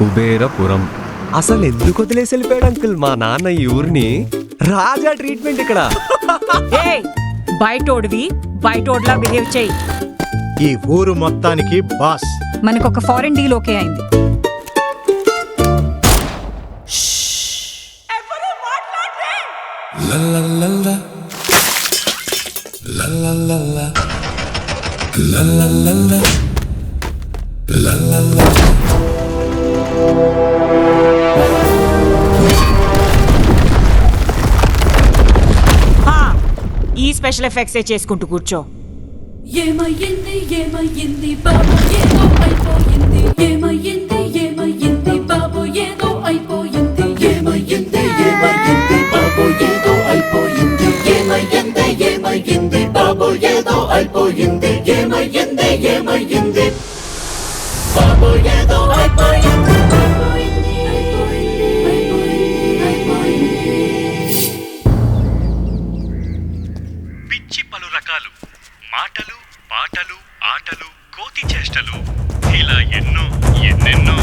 కుబేరపురం. అసలు ఎందుకు వదిలేసి వెళ్ళిపోయాడు అంకుల్ మా నాన్న ఈ ఊరిని? రాజా ట్రీట్మెంట్ ఇక్కడ. బయటోడివి బయటోడ్లా బిహేవ్ చేయి. ఈ ఊరు మొత్తానికి బాస్. మనకొక ఫారెన్ డీల్ ఓకే అయింది. ఈ స్పెషల్ ఎఫెక్ట్స్ చేసుకుంటూ కూర్చో. ఏమయ్యింది ఏమయ్యింది బాబు ఏదో అయిపోయింది. ఏమయ్యింది ఏమయ్యింది బాబు ఏదో అయిపోయింది. ఏమయ్యింది ఏమయ్యింది బాబు ఏదో అయిపోయింది. ఏమయ్యింది ఏమయ్యింది బాబు ఏదో అయిపోయింది. ఏమయ్యింది ఏమయ్యింది బాబు ఏదో అయిపోయింది. పిచ్చి పలు రకాలు మాటలు పాటలు ఆటలు కోతి చేష్టలు ఇలా ఎన్నెన్నో